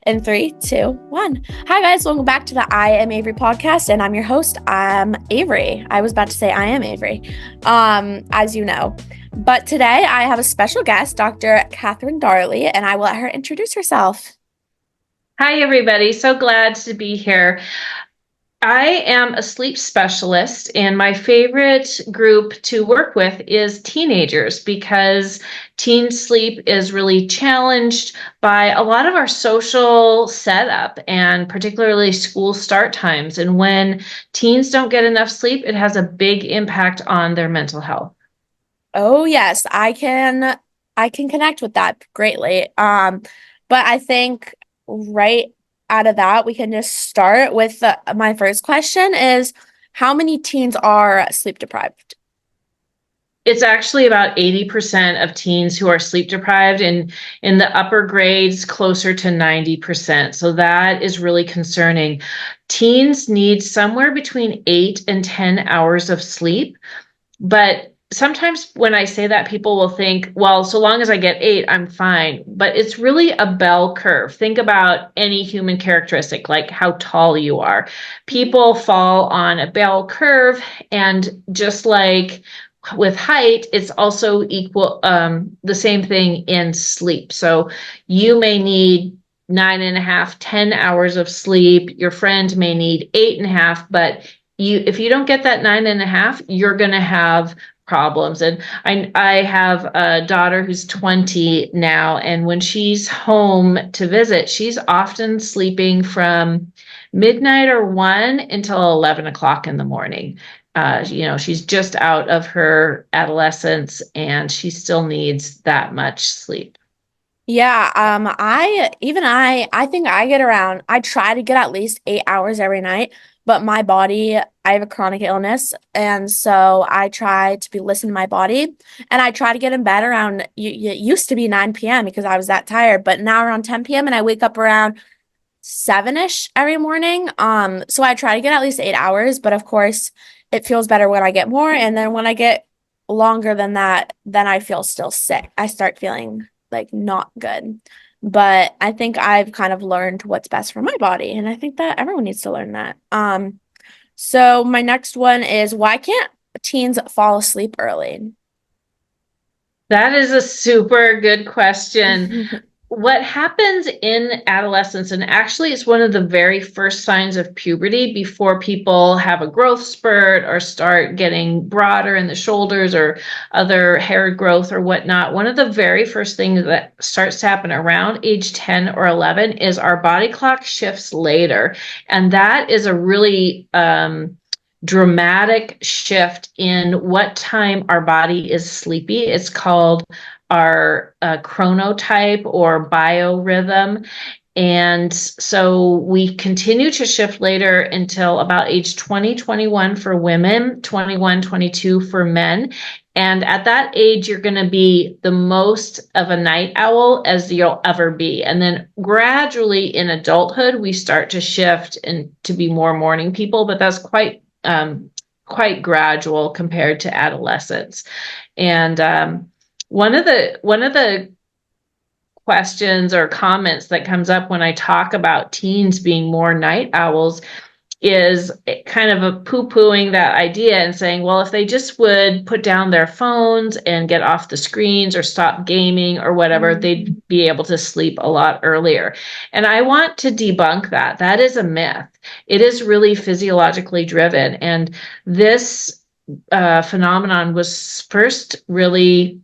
In three, two, one. Hi, guys. Welcome back to the I Am Avery podcast, and I'm your host. I'm Avery. I was about to say I am Avery, as you know. But today I have a special guest, Dr. Catherine Darley, and I will let her introduce herself. Hi, everybody. So glad to be here. I am a sleep specialist, and my favorite group to work with is teenagers because teen sleep is really challenged by a lot of our social setup and particularly school start times. And when teens don't get enough sleep, it has a big impact on their mental health. Oh, yes, I can connect with that greatly. But I think right out of that, we can just start with my first question is how many teens are sleep deprived? It's actually about 80% of teens who are sleep deprived, and in the upper grades, closer to 90%. So that is really concerning. Teens need somewhere between 8 and 10 hours of sleep. But sometimes when I say that, people will think, well, so long as I get 8, I'm fine. But it's really a bell curve. Think about any human characteristic, like how tall you are. People fall on a bell curve, and just like with height, it's also equal, the same thing in sleep. So you may need 9.5, 10 hours of sleep. Your friend may need 8.5, but if you don't get that 9.5, you're going to have problems. And I have a daughter who's 20 now, and when she's home to visit, she's often sleeping from midnight or 1 until 11 o'clock in the morning. She's just out of her adolescence and she still needs that much sleep. Yeah, I think I try to get at least 8 hours every night, but my body, I have a chronic illness, and so I try to be listening to my body, and I try to get in bed around, it used to be 9 p.m. because I was that tired, but now around 10 p.m. and I wake up around 7-ish every morning. So I try to get at least 8 hours, but of course it feels better when I get more, and then when I get longer than that, then I feel still sick. I start feeling like not good. But I think I've kind of learned what's best for my body, and I think that everyone needs to learn that. So my next one is why can't teens fall asleep early? That is a super good question. What happens in adolescence, and actually it's one of the very first signs of puberty before people have a growth spurt or start getting broader in the shoulders or other hair growth or whatnot. One of the very first things that starts to happen around age 10 or 11 is our body clock shifts later. And that is a really dramatic shift in what time our body is sleepy. It's called our chronotype or biorhythm. And so we continue to shift later until about age 20, 21 for women, 21, 22 for men. And at that age, you're going to be the most of a night owl as you'll ever be. And then gradually in adulthood, we start to shift and to be more morning people, but that's quite gradual compared to adolescence. And one of the questions or comments that comes up when I talk about teens being more night owls is kind of a poo-pooing that idea and saying, well, if they just would put down their phones and get off the screens or stop gaming or whatever, they'd be able to sleep a lot earlier. And I want to debunk that. That is a myth. It is really physiologically driven. And this phenomenon was first really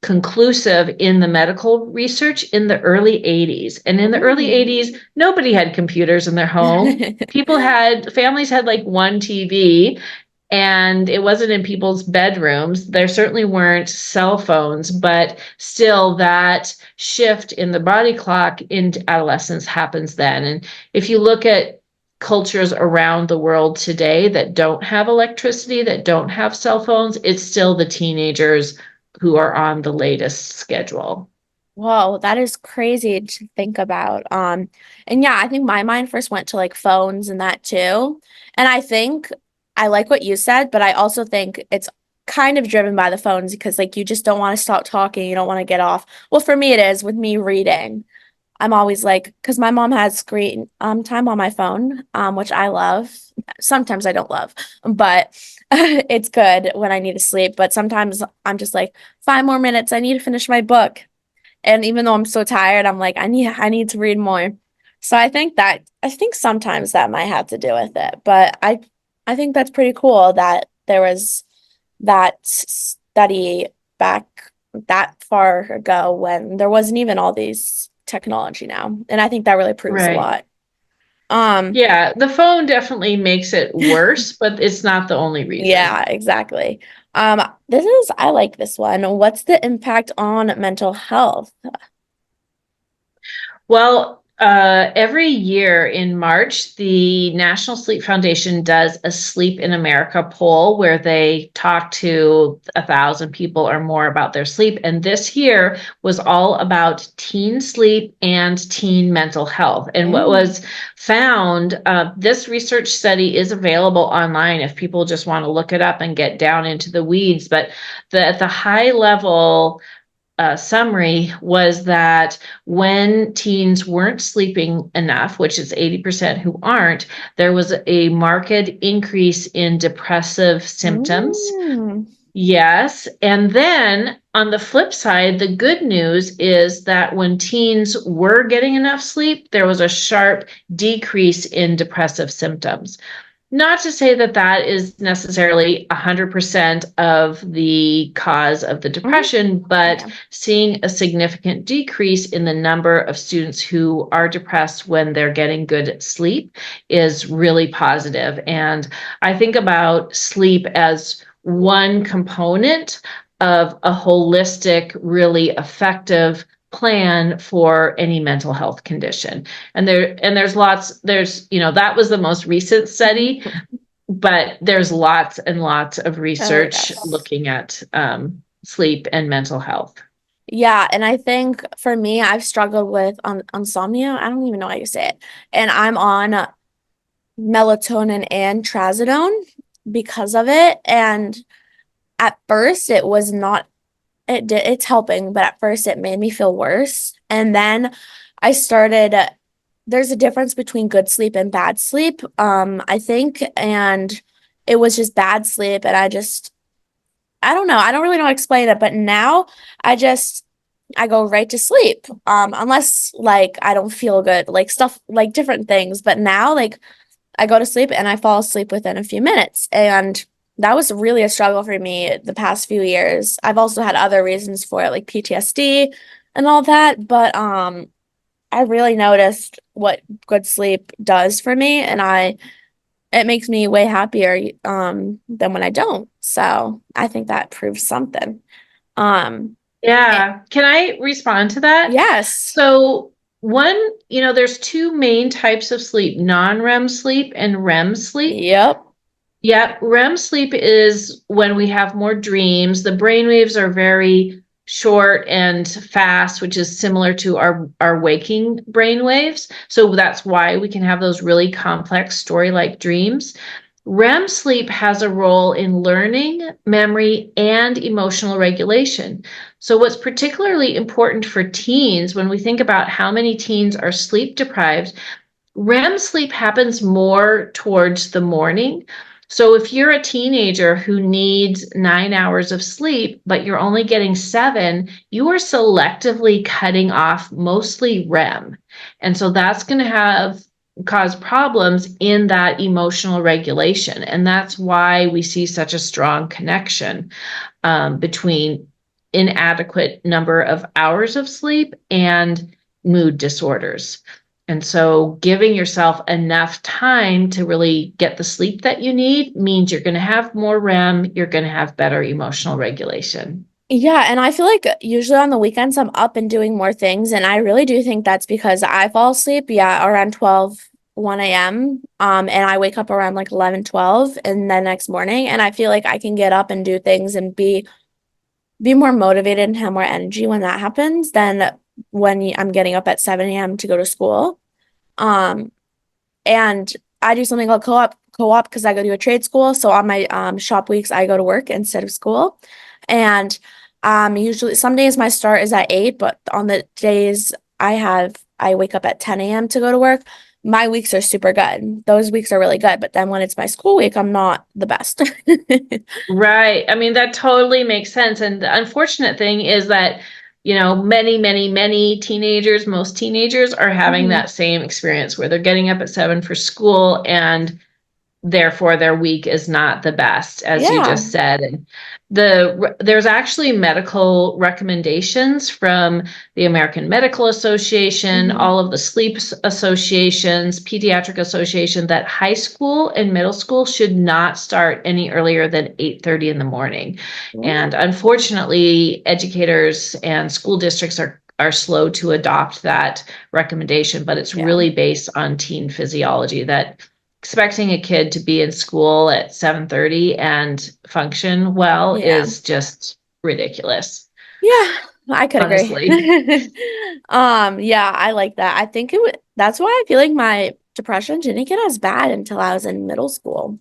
conclusive in the medical research in the early 80s. And in the early 80s, nobody had computers in their home. Families had like one TV, and it wasn't in people's bedrooms. There certainly weren't cell phones, but still that shift in the body clock into adolescence happens then. And if you look at cultures around the world today that don't have electricity, that don't have cell phones, it's still the teenagers who are on the latest schedule. Whoa, that is crazy to think about. And yeah, I think my mind first went to like phones and that too. And I think I like what you said, but I also think it's kind of driven by the phones because like you just don't want to stop talking, you don't want to get off. Well, for me it is with me reading. I'm always like, because my mom has screen time on my phone, which I love. Sometimes I don't love, but it's good when I need to sleep. But sometimes I'm just like, 5 more minutes, I need to finish my book. And even though I'm so tired, I'm like, I need to read more. So I think sometimes that might have to do with it. But I think that's pretty cool that there was that study back that far ago when there wasn't even all these technology now. And I think that really proves a Right. lot. Um, Yeah, the phone definitely makes it worse, but it's not the only reason. yeah, exactly. I like this one. What's the impact on mental health? Well, every year in March, the National Sleep Foundation does a Sleep in America poll where they talk to 1,000 people or more about their sleep. And this year was all about teen sleep and teen mental health. And what Mm. was found, this research study is available online if people just want to look it up and get down into the weeds. But the high level summary was that when teens weren't sleeping enough, which is 80% who aren't, there was a marked increase in depressive symptoms. Mm. Yes. And then on the flip side, the good news is that when teens were getting enough sleep, there was a sharp decrease in depressive symptoms. Not to say that that is necessarily 100% of the cause of the Mm. depression, but Yeah. seeing a significant decrease in the number of students who are depressed when they're getting good sleep is really positive. And I think about sleep as one component of a holistic, really effective plan for any mental health condition. There's that was the most recent study, but there's lots and lots of Oh, research yes. looking at sleep and mental health. Yeah, and I think for me, I've struggled with insomnia. I don't even know how you say it. And I'm on melatonin and trazodone because of it. And at first, it was not, it's helping, but at first, it made me feel worse. And then I started, there's a difference between good sleep and bad sleep, I think. And it was just bad sleep. And I don't know. I don't really know how to explain it, but now I just I go right to sleep. Unless like I don't feel good, like stuff like different things. But now like I go to sleep and I fall asleep within a few minutes. And that was really a struggle for me the past few years. I've also had other reasons for it, like PTSD and all that. But I really noticed what good sleep does for me, and I it makes me way happier than when I don't. So I think that proves something. Um it- Yeah. Can I respond to that? yes. So, one, there's two main types of sleep, non-REM sleep and REM sleep. Yep. Yeah, REM sleep is when we have more dreams. The brain waves are very short and fast, which is similar to our waking brain waves. So that's why we can have those really complex story-like dreams. REM sleep has a role in learning, memory, and emotional regulation. So, what's particularly important for teens when we think about how many teens are sleep deprived, REM sleep happens more towards the morning. So if you're a teenager who needs 9 hours of sleep, but you're only getting 7, you are selectively cutting off mostly REM. And so that's going to have cause problems in that emotional regulation. And that's why we see such a strong connection between inadequate number of hours of sleep and mood disorders. And so giving yourself enough time to really get the sleep that you need means you're going to have more REM, you're going to have better emotional regulation. Yeah, and I feel like usually on the weekends I'm up and doing more things, and I really do think that's because I fall asleep, yeah, around 12, 1 a.m. And I wake up around like 11, 12 and the next morning, and I feel like I can get up and do things and be more motivated and have more energy when that happens than when I'm getting up at 7 a.m. to go to school. Um, and I do something called co-op because I go to a trade school. So on my shop weeks, I go to work instead of school. And usually some days my start is at 8, but on the days I have I wake up at 10 a.m. to go to work, my weeks are super good. Those weeks are really good. But then when it's my school week, I'm not the best. Right. I mean, that totally makes sense. And the unfortunate thing is that, many teenagers, most teenagers are having hmm that same experience where they're getting up at 7 for school and therefore their week is not the best, as you Yeah. just said. And there's actually medical recommendations from the American Medical Association, hmm all of the sleep associations, pediatric association, that high school and middle school should not start any earlier than 8:30 in the morning. And unfortunately, educators and school districts are slow to adopt that recommendation, but it's Yeah. really based on teen physiology, that expecting a kid to be in school at 7:30 and function well Yeah. is just ridiculous, Yeah, I could agree. honestly. Yeah, I like that. I think it would, that's why I feel like my depression didn't get as bad until I was in middle school.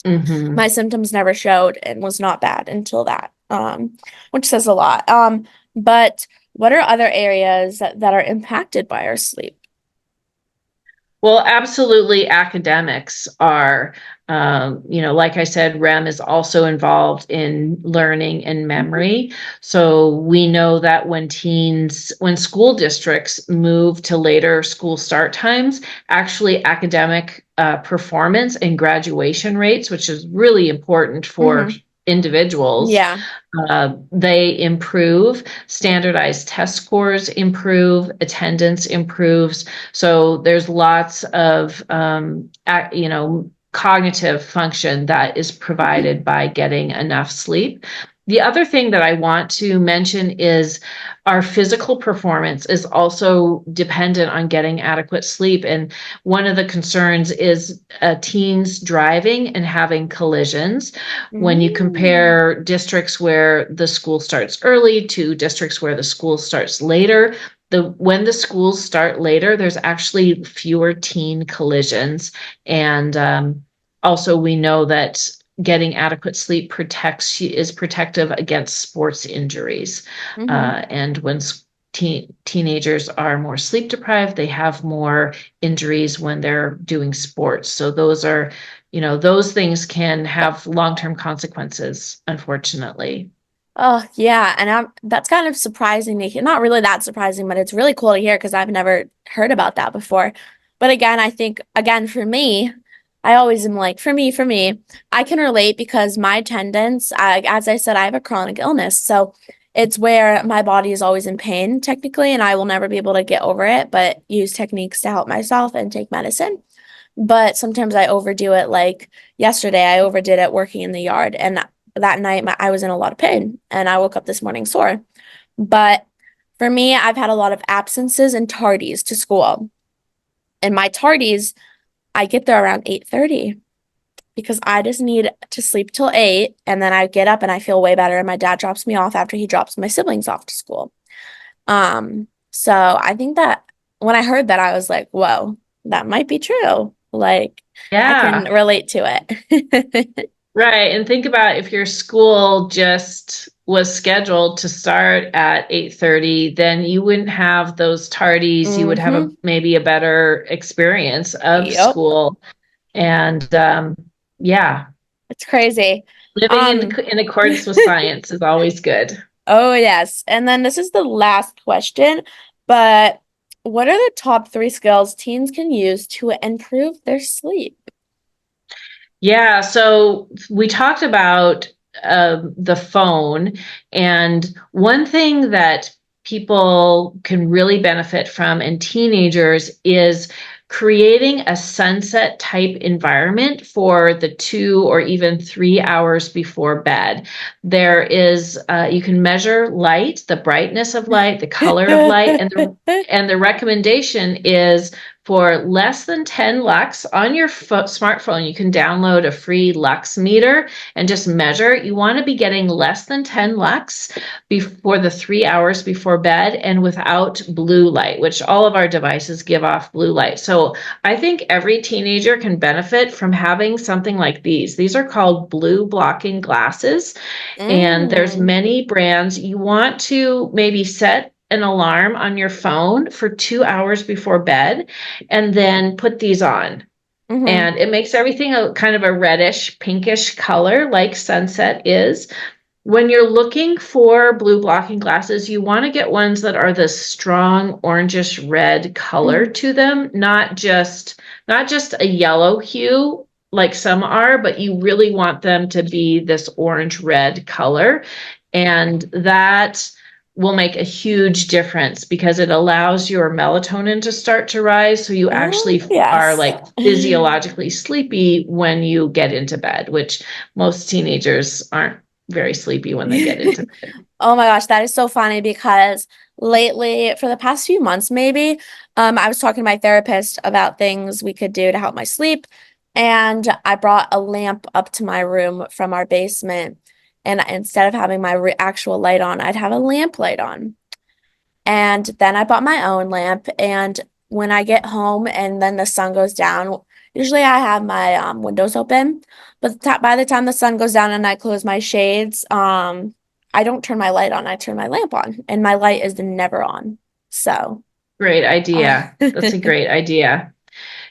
My Hmm. symptoms never showed and was not bad until that, which says a lot. But what are other areas that are impacted by our sleep? Well, absolutely, academics are, like I said, REM is also involved in learning and memory. So we know that when school districts move to later school start times, actually academic performance and graduation rates, which is really important for hmm individuals, Yeah. they improve, standardized test scores improve, attendance improves. So there's lots of, cognitive function that is provided by getting enough sleep. The other thing that I want to mention is our physical performance is also dependent on getting adequate sleep. And one of the concerns is teens driving and having collisions. When you Mm. compare districts where the school starts early to districts where the school starts later, when the schools start later, there's actually fewer teen collisions. And also, we know that getting adequate sleep is protective against sports injuries. hmm And when teenagers are more sleep deprived, they have more injuries when they're doing sports. So those things can have long-term consequences, unfortunately. Oh, yeah. And that's kind of surprising to hear. Not really that surprising, but it's really cool to hear because I've never heard about that before. But again, I think, again, for me, I always am like, for me, I can relate because my attendance, as I said, I have a chronic illness. So it's where my body is always in pain, technically, and I will never be able to get over it, but use techniques to help myself and take medicine. But sometimes I overdo it. Like yesterday, I overdid it working in the yard, and that night I was in a lot of pain, and I woke up this morning sore. But for me, I've had a lot of absences and tardies to school, and my tardies, I get there around 8:30 because I just need to sleep till 8, and then I get up and I feel way better, and my dad drops me off after he drops my siblings off to school. So I think that when I heard that, I was like, whoa, that might be true. Like, I can Yeah. relate to it. Right. And think about if your school just was scheduled to start at 8:30, then you wouldn't have those tardies. You would have maybe a better experience of Yep. school. And yeah, It's crazy. living Um, in accordance with science is always good. oh yes. And then this is the last question, but what are the top three skills teens can use to improve their sleep? Yeah, so we talked about the phone, and one thing that people can really benefit from in teenagers is creating a sunset type environment for the 2 or even 3 hours before bed. You can measure light, the brightness of light, the color of light, and the recommendation is for less than 10 lux on your smartphone. You can download a free lux meter and just measure. You want to be getting less than 10 lux before the 3 hours before bed and without blue light, which all of our devices give off blue light. So I think every teenager can benefit from having something like these. These are called blue blocking glasses, and there's Mm, many brands. You want to maybe set an alarm on your phone for 2 hours before bed and then put these on. Mm-hmm. And it makes everything a kind of a reddish, pinkish color like sunset is. When you're looking for blue blocking glasses, you want to get ones that are this strong orangish red color Mm-hmm. to them, not just a yellow hue like some are, but you really want them to be this orange red color. And that will make a huge difference because it allows your melatonin to start to rise. So you Oh, actually are yes. like physiologically sleepy when you get into bed, which most teenagers aren't very sleepy when they get into bed. Oh my gosh, that is so funny because lately, for the past few months, maybe, I was talking to my therapist about things we could do to help my sleep. And I brought a lamp up to my room from our basement. And instead of having my re actual light on, I'd have a lamp light on. And then I bought my own lamp. And when I get home and then the sun goes down, usually I have my windows open. But by the time the sun goes down and I close my shades, I don't turn my light on. I turn my lamp on, and my light is never on. So, Great uh, idea. That's a great idea.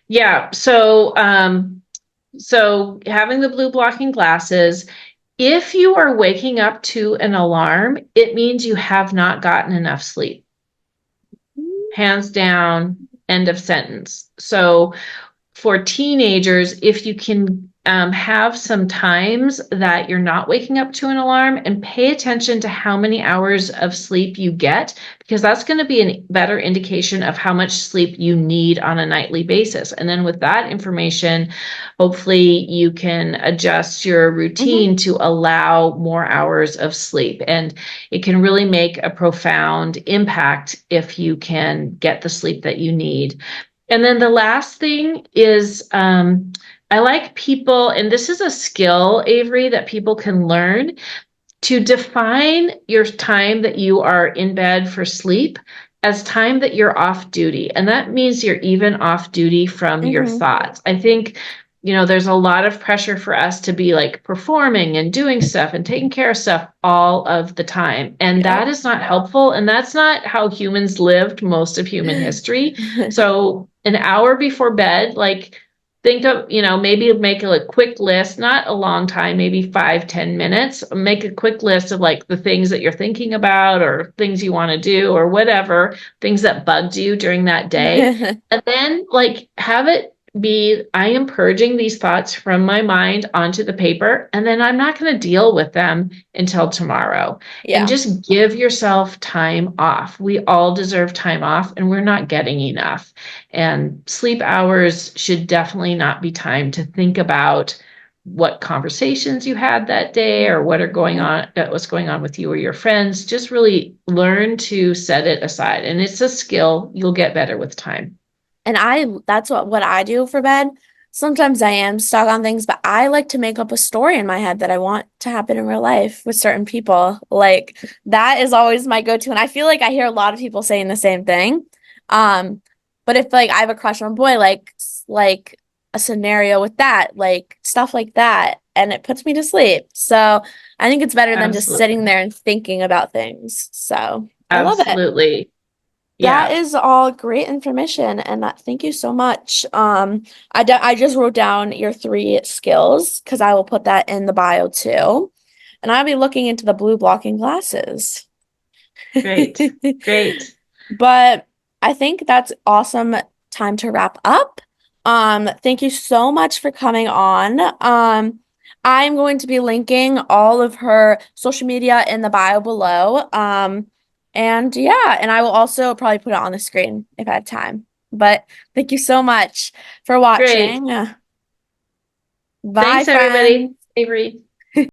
Yeah. So having the blue blocking glasses, if you are waking up to an alarm, it means you have not gotten enough sleep. Hands down, end of sentence. So for teenagers, if you can have some times that you're not waking up to an alarm and pay attention to how many hours of sleep you get, because that's going to be a better indication of how much sleep you need on a nightly basis. And then with that information, hopefully you can adjust your mhm. routine to allow more hours of sleep. And it can really make a profound impact if you can get the sleep that you need. And then the last thing is I like people, and this is a skill, Avery, that people can learn to define your time that you are in bed for sleep as time that you're off duty. And that means you're even off duty from your Mhm. thoughts. I think, there's a lot of pressure for us to be like performing and doing stuff and taking care of stuff all of the time. And that Yep. is not helpful. And that's not how humans lived most of human history. So, an hour before bed, like, think of, maybe make a quick list, not a long time, maybe 5, 10 minutes. Make a quick list of like the things that you're thinking about or things you want to do or whatever, things that bugged you during that day. And then like have it be, I am purging these thoughts from my mind onto the paper, and then I'm not going to deal with them until tomorrow. And Yeah. just give yourself time off. We all deserve time off, and we're not getting enough. And sleep hours should definitely not be time to think about what conversations you had that day or what's going on with you or your friends. Just really learn to set it aside. And it's a skill you'll get better with time. And that's what I do for bed. Sometimes I am stuck on things, but I like to make up a story in my head that I want to happen in real life with certain people. Like that is always my go-to. And I feel like I hear a lot of people saying the same thing. Um, but if like I have a crush on a boy, like a scenario with that, like stuff like that, and it puts me to sleep. So I think it's better than just sitting Absolutely. there and thinking about things. So I love it. Absolutely. That Yeah. is all great information, and thank you so much. I just wrote down your three skills because I will put that in the bio too, and I'll be looking into the blue blocking glasses. Great. Great. But I think that's awesome time to wrap up. Thank you so much for coming on. I'm going to be linking all of her social media in the bio below. And yeah, and I will also probably put it on the screen if I have time. But thank you so much for Great. watching. Bye, Thanks, everybody. friends. Avery.